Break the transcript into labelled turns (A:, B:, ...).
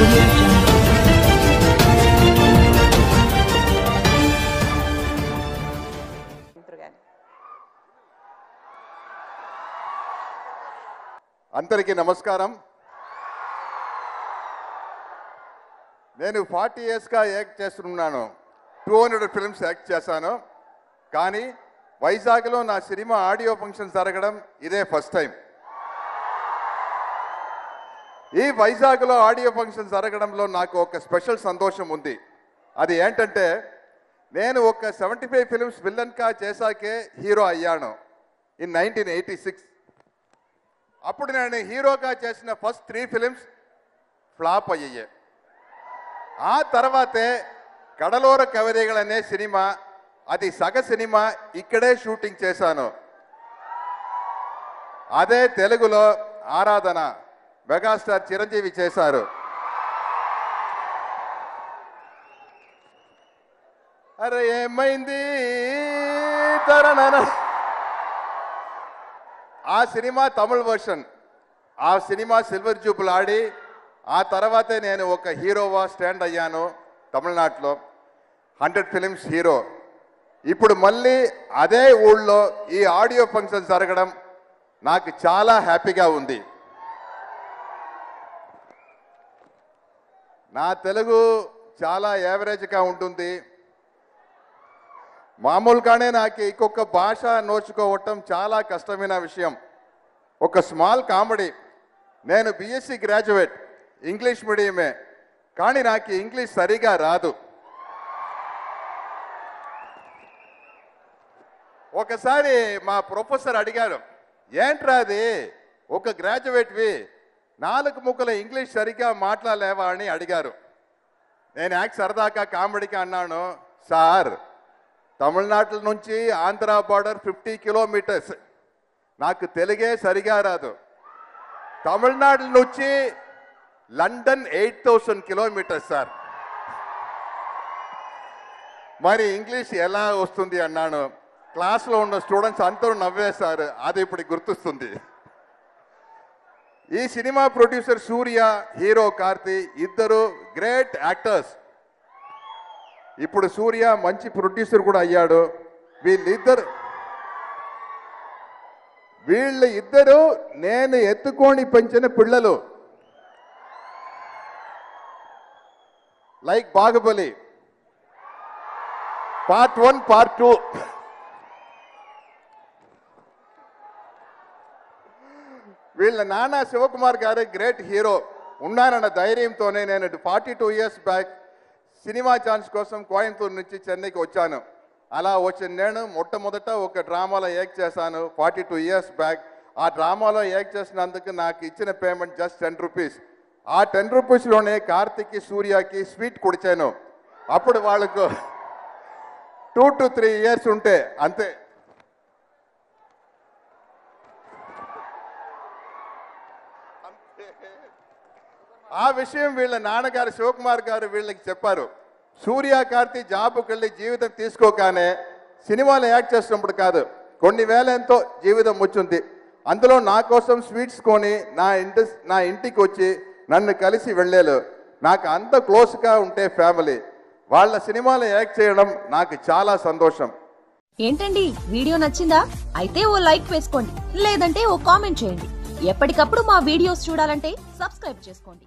A: Audio Jungle.
B: అందరికీ నమస్కారం. నేను 40 ఇయర్స్గా యాక్ట్ చేస్తున్నాను. 200 ఫిల్మ్స్ యాక్ట్ చేశాను. కానీ వైజాగ్లో నా సినిమా ఆడియో ఫంక్షన్ జరగడం ఇదే ఫస్ట్ టైం. ఈ వైజాగ్లో ఆడియో ఫంక్షన్ జరగడంలో నాకు ఒక స్పెషల్ సంతోషం ఉంది. అది ఏంటంటే నేను ఒక 75 ఫిల్మ్స్ విలన్గా చేశాకే హీరో అయ్యాను ఇన్ 1986. అప్పుడు నేను హీరోగా చేసిన ఫస్ట్ 3 ఫిలిమ్స్ ఫ్లాప్ అయ్యాయి. ఆ తర్వాతే కడలోర కవరేగల్ అనే సినిమా, అది సగ సినిమా ఇక్కడే షూటింగ్ చేశాను. అదే తెలుగులో ఆరాధన మెగాస్టార్ చిరంజీవి చేశారు. అరే ఏమైంది తరణన, ఆ సినిమా తమిళ్ వర్షన్. ఆ సినిమా సిల్వర్ జూబుల్ ఆడి ఆ తర్వాతే నేను ఒక హీరోవా స్టాండ్ అయ్యాను తమిళనాడులో. 100 ఫిలిమ్స్ హీరో. ఇప్పుడు మళ్ళీ అదే ఊళ్ళో ఈ ఆడియో ఫంక్షన్ జరగడం నాకు చాలా హ్యాపీగా ఉంది. నా తెలుగు చాలా యావరేజ్గా ఉంటుంది. మామూలుగానే నాకు ఇంకొక భాష నేర్చుకోవటం చాలా కష్టమైన విషయం. ఒక స్మాల్ కామెడీ. నేను బిఎస్సి గ్రాడ్యుయేట్, ఇంగ్లీష్ మీడియమే, కానీ నాకు ఇంగ్లీష్ సరిగా రాదు. ఒకసారి మా ప్రొఫెసర్ అడిగారు, ఏంట్రా అది ఒక గ్రాడ్యుయేట్వి 4 ముక్కల ఇంగ్లీష్ సరిగ్గా మాట్లాడలేవా అని అడిగారు. నేను సరదాగా కామెడీగా అన్నాను, సార్ తమిళనాడు నుంచి ఆంధ్ర బార్డర్ 50 కిలోమీటర్స్, నాకు తెలుగే సరిగా రాదు. తమిళనాడు నుంచి లండన్ 8000 కిలోమీటర్స్ సార్, మరి ఇంగ్లీష్ ఎలా వస్తుంది అన్నాను. క్లాస్లో ఉన్న స్టూడెంట్స్ అందరూ నవ్వేశారు. అది ఇప్పుడు గుర్తొస్తుంది. ఈ సినిమా ప్రొడ్యూసర్ సూర్య, హీరో కార్తీ ఇద్దరు గ్రేట్ యాక్టర్స్. ఇప్పుడు సూర్య మంచి ప్రొడ్యూసర్ కూడా అయ్యాడు. వీళ్ళిద్దరు నేను ఎత్తుకొని పెంచిన పిల్లలు. Like Baahubali part 1, part 2. వీళ్ళ నాన్న శివకుమార్ గారు గ్రేట్ హీరో. ఉన్నానన్న ధైర్యంతోనే నేను 42 ఇయర్స్ బ్యాక్ సినిమా ఛాన్స్ కోసం కోయంబత్తూరు నుంచి చెన్నైకి వచ్చాను. అలా వచ్చిన నేను మొట్టమొదట ఒక డ్రామాలో యాక్ట్ చేశాను 42 ఇయర్స్ బ్యాక్. ఆ డ్రామాలో యాక్ట్ చేసినందుకు నాకు ఇచ్చిన పేమెంట్ జస్ట్ 10 రూపీస్. ఆ 10 రూపీస్లోనే కార్తిక్కి, సూర్యకి స్వీట్ కుడిచాను. అప్పుడు వాళ్ళకు 2 to 3 ఇయర్స్ ఉంటే అంతే. ఆ విషయం వీళ్ళ నాన్నగారు శివకుమార్ గారు వీళ్ళకి చెప్పారు. సూర్య, కార్తీ జాబ్కి వెళ్ళి జీవితం తీసుకోగానే సినిమాలో యాక్ట్ చేసినప్పుడు కాదు, కొన్ని వేల ఎంతో జీవితం వచ్చింది. అందులో నా కోసం స్వీట్స్ కొని నా ఇంటికి వచ్చి నన్ను కలిసి వెళ్ళారు. నాకు అంత క్లోజ్గా ఉంటే ఫ్యామిలీ. వాళ్ళ సినిమాలో యాక్ట్ చేయడం నాకు చాలా సంతోషం.
C: ఏంటండి, వీడియో నచ్చిందా? అయితే ఓ లైక్ వేసుకోండి, లేదంటే ఓ కామెంట్ చేయండి. ఎప్పటికప్పుడు మా వీడియోస్ చూడాలంటే సబ్స్క్రైబ్ చేసుకోండి.